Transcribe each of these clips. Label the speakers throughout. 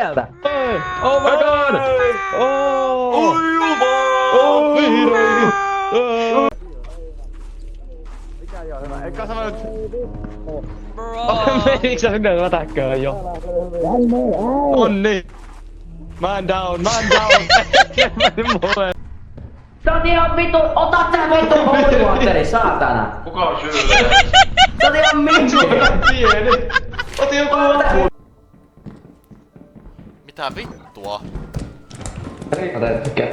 Speaker 1: sieltä! Oh my god! Oh!
Speaker 2: Oh, vihdoinkin!
Speaker 1: Mikä joo hyvä? Eikä sä nyt...
Speaker 2: Menikö sä sinne lätäkköön jo? Onni! Man down, man down! Mulle!
Speaker 1: Sä oot ihan vittu... Ota tää vittu holywatteri, saatana!
Speaker 3: Kuka on syyllä?
Speaker 1: Sä oot ihan minki!
Speaker 2: Pieni! Oti joku loppu!
Speaker 4: Mitä vittua?
Speaker 2: Mä teet tykkää.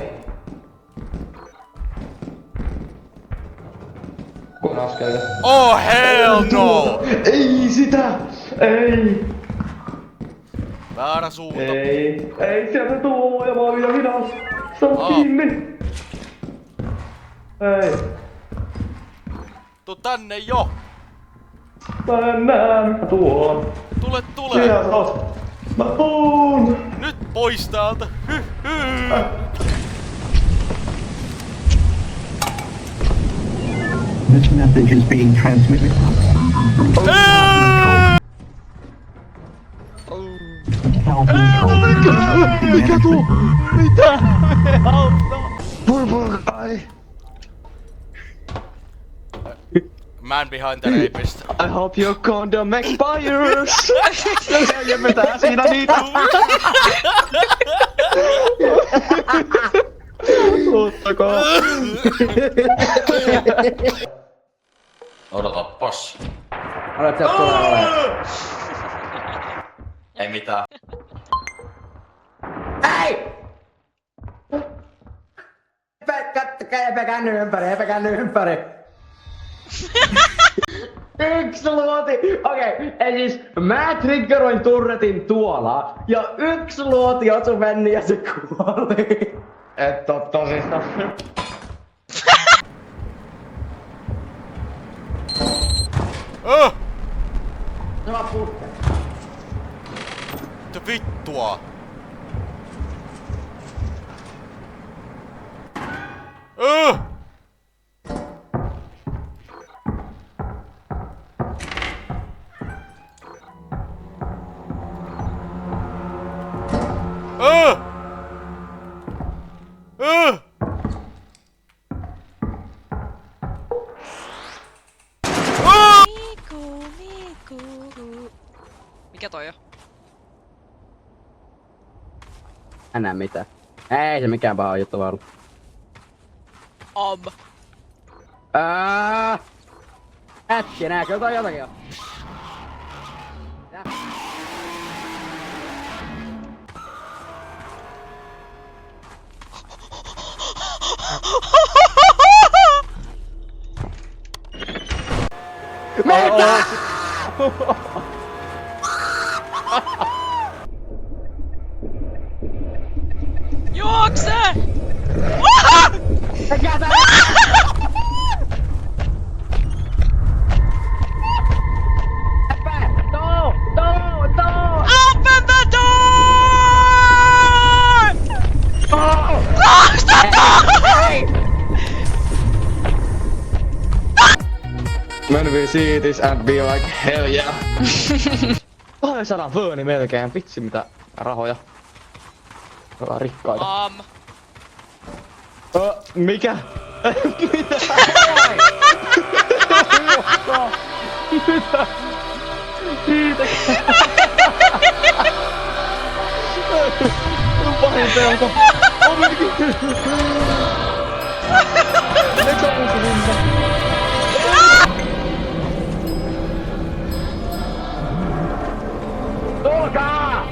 Speaker 2: Kun askelta.
Speaker 4: Oh hell no!
Speaker 2: Ei sitä! Ei!
Speaker 4: Väärä suunta.
Speaker 2: Ei! Ei sieltä tuu ja mä oon vielä hidas! Se on kiinni! Ei!
Speaker 4: Tuu tänne jo!
Speaker 2: Mä en näe mitä tuon!
Speaker 4: Tule, tule!
Speaker 2: Siellä oot! Mä tuun!
Speaker 4: Nyt pois täältä!
Speaker 5: This message is being transmitted.
Speaker 2: Mikä tuo? Mitä? Ai!
Speaker 4: Man behind the rapist.
Speaker 2: I hope your condom expires! Ja vetää siinä niitä! Ottakaa!
Speaker 3: Odotapas.
Speaker 1: Olet sieltä tulee olemaan.
Speaker 3: Ei mitään.
Speaker 1: Ei! Epä känny ympäri. Yksi luoti! Okei, eli siis mä triggeroin turretin tuolla ja yksi luoti osui meni ja se kuoli.
Speaker 2: Et oo tosissaan.
Speaker 1: Se vaan putkee.
Speaker 4: Mitä vittua?
Speaker 6: Mikä toi on?
Speaker 1: En näe mitään. Ei se mikään paha juttu vaan ollut. Ätkinä, kyllä toi jotakin on. Mitä?
Speaker 6: Juokse!
Speaker 1: Mikä tää?
Speaker 6: Open the door! Close the door!
Speaker 2: Man will see this and be like hell yeah. 200 fööni melkein, vitsi mitä rahoja. Ollaan rikkaita. Mikä? Mitä? Mitä? Siitä. Pahin pelko. Eikö sä muuta hinta? Tulkaa!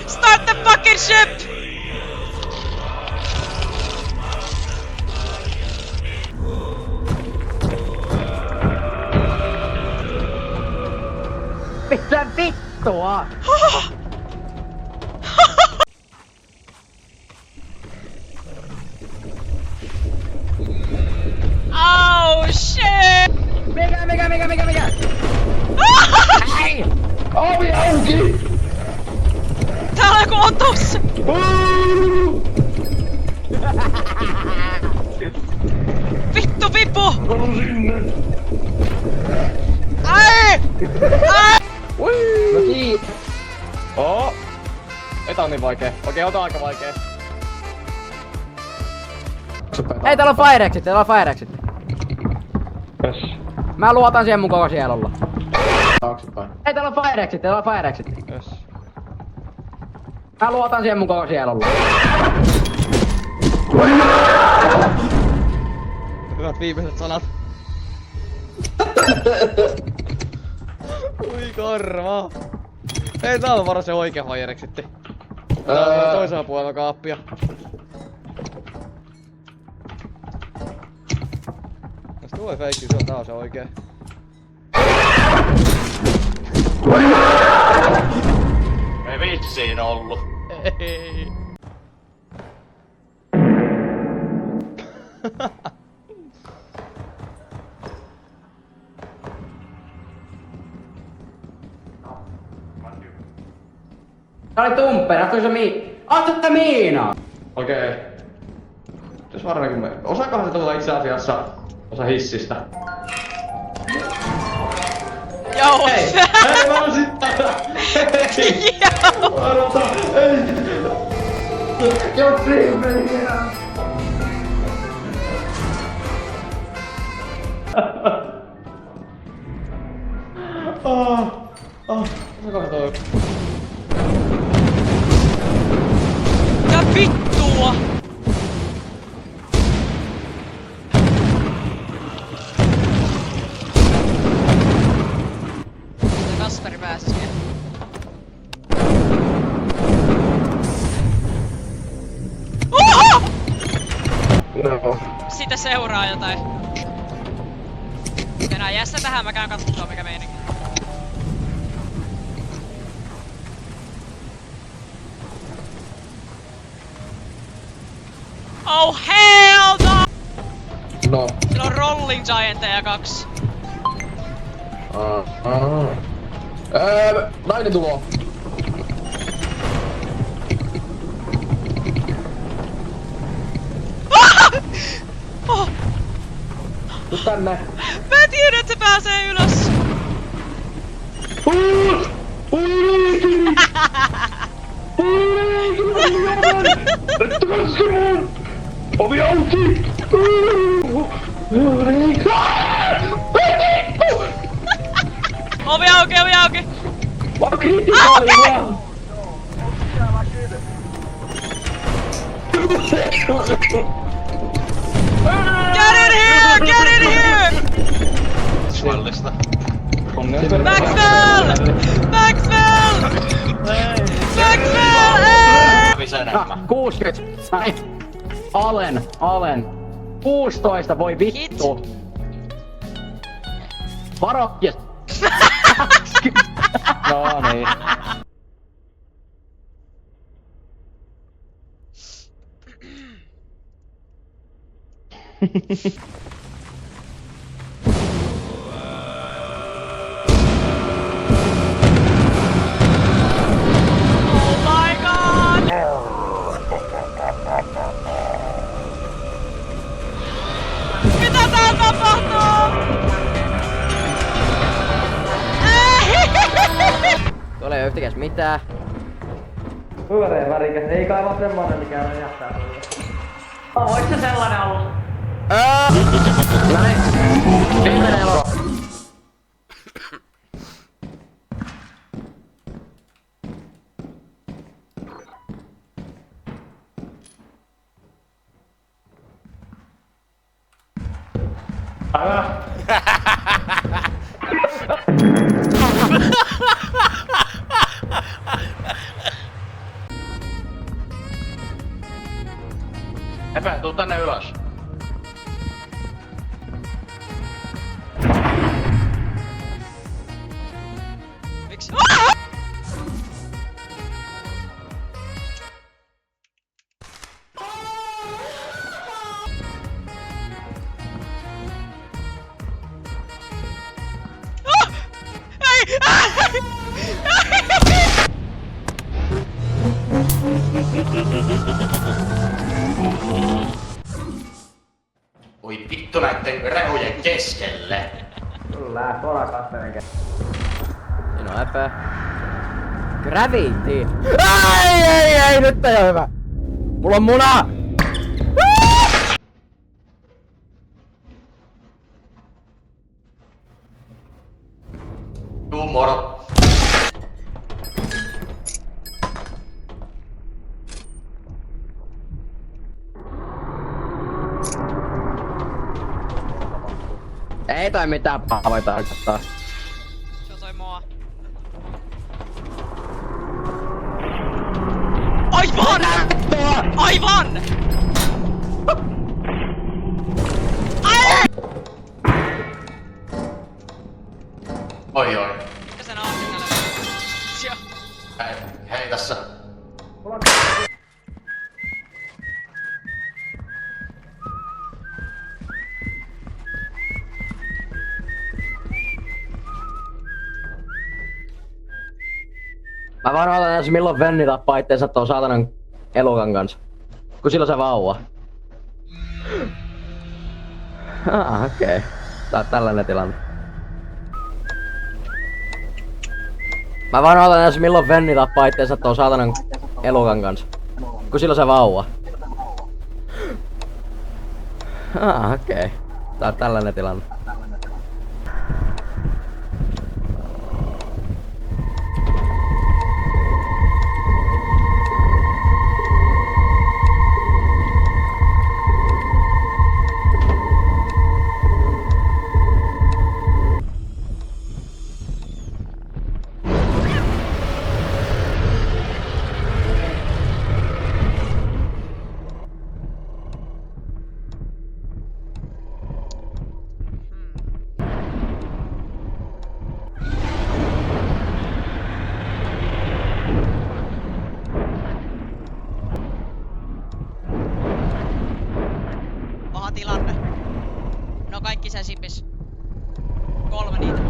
Speaker 6: Start the fucking ship!
Speaker 1: Mitä vittua?
Speaker 6: Oh shit!
Speaker 1: Mikä? Ei!
Speaker 2: Ovi auki!
Speaker 6: Täällä on joku otus! Vittu vipu! Ai!
Speaker 2: No kiitos. Oo. Ei tää on niin vaikee. Okei, ota aika vaikee.
Speaker 3: Ei, täällä on Firexit,
Speaker 2: Yes.
Speaker 3: Mä luotan siihen mun koko sielulla.
Speaker 2: Taaksepäin.
Speaker 3: Ei, täällä on Firexit.
Speaker 2: Yes.
Speaker 3: Mä luotan siihen mun koko sielulla.
Speaker 2: Hyvät viimeiset sanat. Ui karma. Ei tää on varmaan se oikea Firexitti. Tää on toisella puolella kaappia. Jos tulee feikki, se on taas se oikee.
Speaker 4: Ei vissiin ollu.
Speaker 2: Ei.
Speaker 3: Tää oli tumpperi, astui se Astutte Miina!
Speaker 2: Okei. Jos varmaan me... Osaakohan se tulla itse asiassa osa hissistä?
Speaker 6: Joo!
Speaker 2: Hei mä oon sitten! Hei! Odota! Ei! Jos riipeliä! Osaakohan toi...
Speaker 6: Mitä vittua? Miten Kasperi pääsis vielä? Oho!
Speaker 2: No.
Speaker 6: Sitä seuraa jotain. Enää jää sitä tähän, mä käyn katsottua mikä meininki. Oh hell no!
Speaker 2: No.
Speaker 6: Sillä on Rolling Giantteja 2.
Speaker 2: Nainen tuloo.
Speaker 6: Oh,
Speaker 2: Tuu tänne.
Speaker 6: mä en tiedä, että se pääsee ylös.
Speaker 2: Ovi auki!
Speaker 6: Ovi auki, ovi auki!
Speaker 2: Mä oon kritikaalilla!
Speaker 6: Get in here! Get in here!
Speaker 4: Svallista.
Speaker 6: Maxwell! Maxwell! Maxwell! Ei!
Speaker 4: Kävis enemmän.
Speaker 3: 60. Ai. Alen. 16, voi vittu. Varo, yes.
Speaker 2: No niin.
Speaker 6: Oh my god! Mitä täällä tapahtuu?
Speaker 3: Tuolla ei oo yhtäkäs mitään.
Speaker 1: Pyöreä värikäs, ei kai vaan semmonen mikä räjähtää. Ois se sellainen ollut?
Speaker 3: Näin. Viimeinen elo.
Speaker 2: Epe, tuu tänne ylös.
Speaker 6: Miksi?
Speaker 4: Oi vittu näitten rehujen keskelle.
Speaker 1: Kyllä, tuolla katselen.
Speaker 3: Siinä on epä. Gravity! Ei, nyt ei oo hyvä! Mulla on muna!
Speaker 4: Tuu moro.
Speaker 3: Ei toi mitään pahaa voi tarkoittaa.
Speaker 6: Se on toi mua. Aivan! Aivan! Ai!
Speaker 4: Oi oi.
Speaker 6: Mikä sen aasin täällä? Siellä.
Speaker 4: Hei tässä.
Speaker 3: Mä vaan odotan edes milloin Venni tappaa itteensä tuon saatanan elukan kanssa. Kun silloin se vauva. Okei. Tää on tällainen tilanne. Mä vaan odotan edes milloin Venni tappaa itteensä tuon saatanan elukan kanssa. Kun silloin se vauva. Okei. Tää on tällainen tilanne.
Speaker 6: Paha tilanne. No kaikki sen sipis. 3 niitä.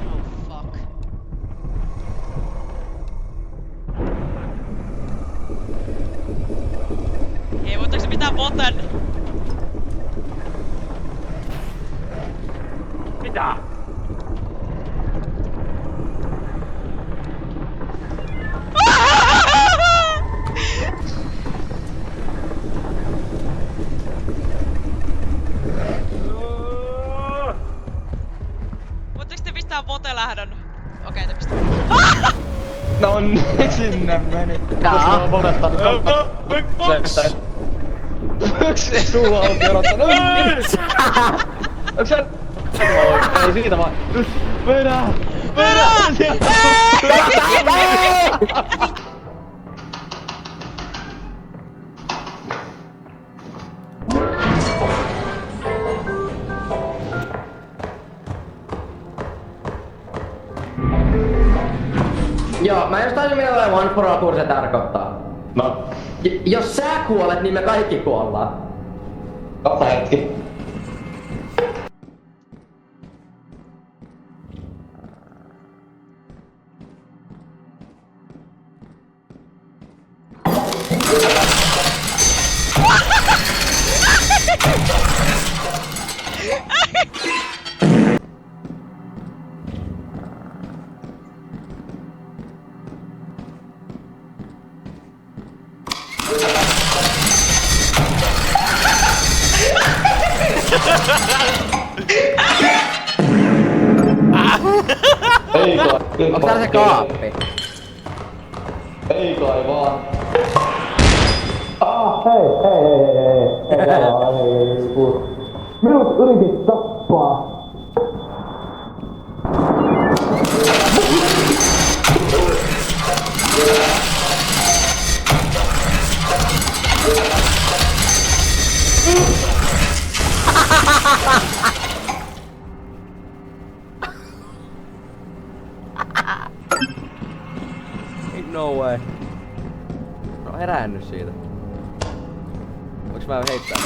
Speaker 6: Oh fuck. Ei voitteko mitään boten?
Speaker 1: Mitä?
Speaker 6: Voitteko te pistää botelähdön? Okei, te pistää.
Speaker 2: No niin, sinne meni.
Speaker 3: Jaa.
Speaker 2: Mä oon monettanut. Se suu auki odottanut. Onks sä... Ei siitä vaan. Nyt, vedä! Vedä!
Speaker 3: Joo, mä just taisin mitä toi One for All -kurssi tarkoittaa.
Speaker 2: No,
Speaker 3: Jos sä kuolet, niin me kaikki kuollaan.
Speaker 2: katta hetki. Ei kai.
Speaker 3: Onks täällä se kaappi?
Speaker 2: Ei kai vaan.
Speaker 1: Minut yritit tappaa.
Speaker 3: No way. No herännyt siitä. Voinks mä heittää?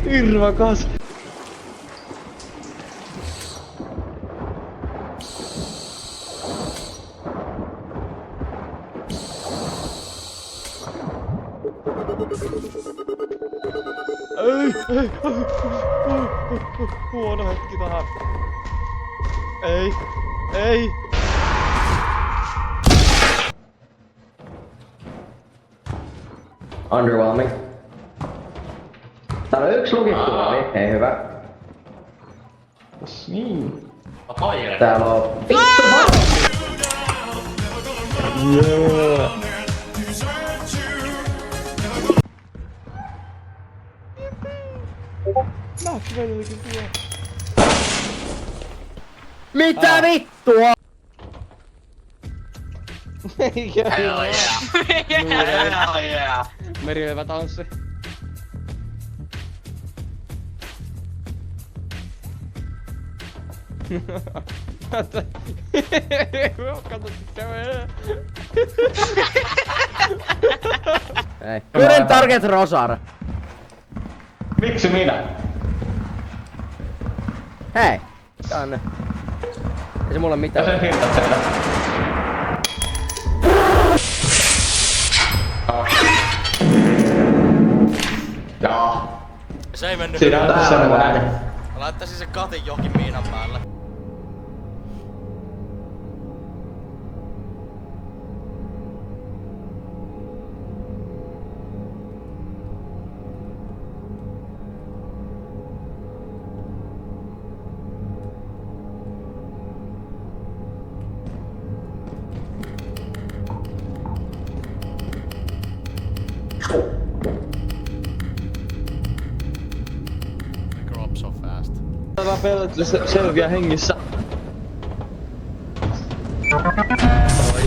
Speaker 2: Irvakas. Ei. Huono hetki tähän. Ei.
Speaker 1: Underwhelming. Täällä on yksi lukittu ovi. Hei, hyvä.
Speaker 2: Niin.
Speaker 4: No toinen.
Speaker 1: Täällä on... Vittu
Speaker 2: Yeah.
Speaker 3: Mitä vittua?
Speaker 4: Hell yeah. Hell yeah.
Speaker 2: Merileivä tanssi. Kato, kävelee.
Speaker 3: Ei. Current target Rosar.
Speaker 2: Miksi minä?
Speaker 3: Hei. Tänne. Ei se mulle mitään.
Speaker 2: Sen hintat tehdä. Jaa.
Speaker 7: Se ei mennyt.
Speaker 2: Siinä on tässä semmonen.
Speaker 7: Mä laittaisin sen katin johonkin miinan päälle. I grow up so fast.
Speaker 2: Mä pelottelin selviä hengissä.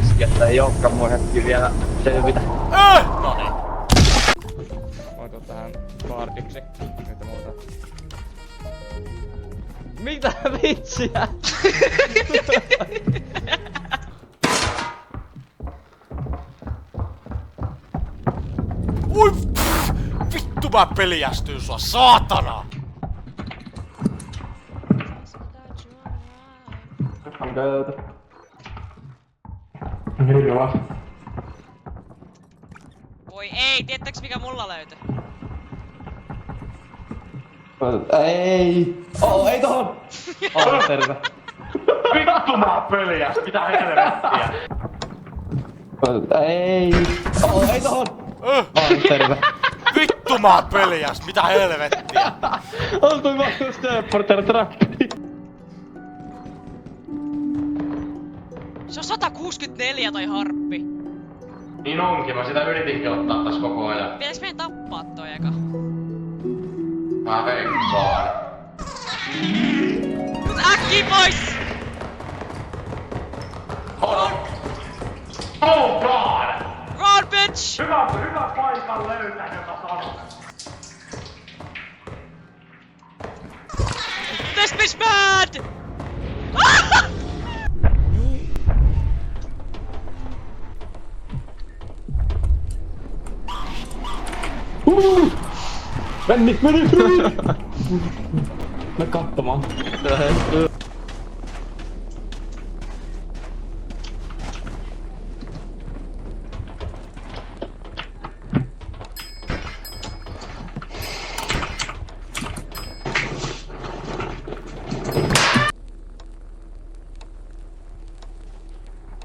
Speaker 2: Iski, että ei ookaan mua hetki vielä selvitä.
Speaker 7: Noniin.
Speaker 2: Voiko tähän guardiksi? Mitä muuta? Mitä vitsiä?
Speaker 7: Ui! Vittu mä peliästyin sua, saatana!
Speaker 2: I'm good. Hyvä.
Speaker 6: Voi ei, tiettäks mikä mulla löytyi?
Speaker 2: Ei! Ei tohon! Terve.
Speaker 4: Vittu mä peliä. Mitä helvettiä.
Speaker 2: Ei! Ei tohon! Terve.
Speaker 7: Vittu mä peliäst, mitä helvettiä!
Speaker 2: Oltu vaan just teleporter trappi.
Speaker 6: Se on 164 toi harppi.
Speaker 4: Niin onkin, mä sitä yritinkin ottaa tässä koko ajan.
Speaker 6: Pitäis meidän tappaa toi eka?
Speaker 4: Mä veikkaan.
Speaker 6: Nyt äkkiä pois!
Speaker 4: Oh god!
Speaker 6: Run bitch!
Speaker 4: Hyvä paikan löytää, jota sanon.
Speaker 6: This bitch mad!
Speaker 2: Meni! Mä katsomaan.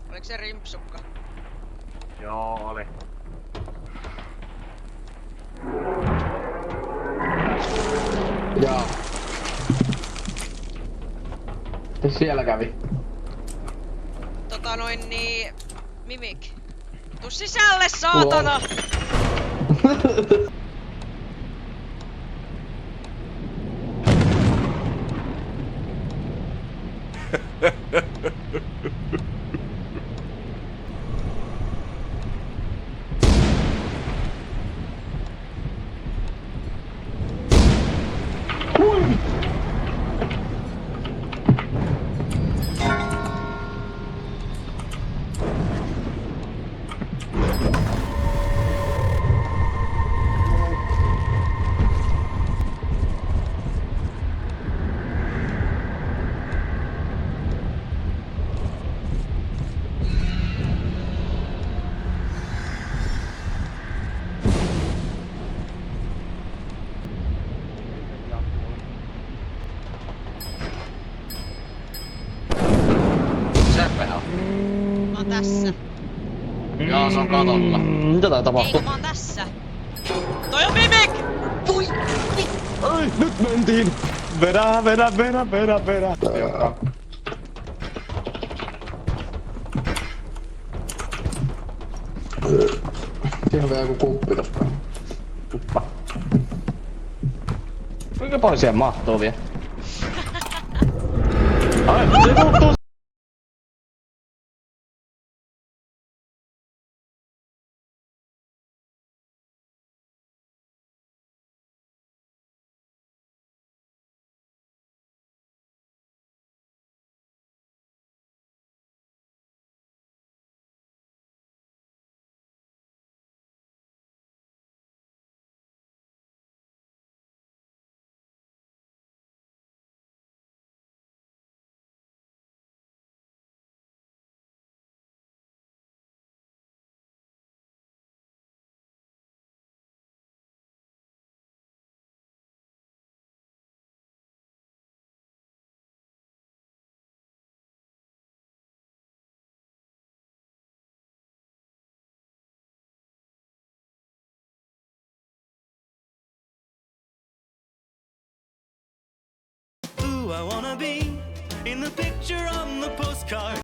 Speaker 6: Oliko se rimpsukka?
Speaker 7: Joo, oli.
Speaker 2: Jaa. Mitäs siellä kävi?
Speaker 6: Mimik. Tuu sisälle, saatana! Mä oon tässä.
Speaker 4: Joo, se on katolla.
Speaker 2: Mitä tää tapahtuu?
Speaker 6: Eikö mä oon tässä? Toi on Mimik!
Speaker 2: Ai, nyt mentiin! Vedä. Siinä on vielä joku kuppi tosta. Kuppa. Kuinka paljon siihen mahtuu vielä? Ai, se muuttuu
Speaker 8: I wanna be in the picture on the postcard.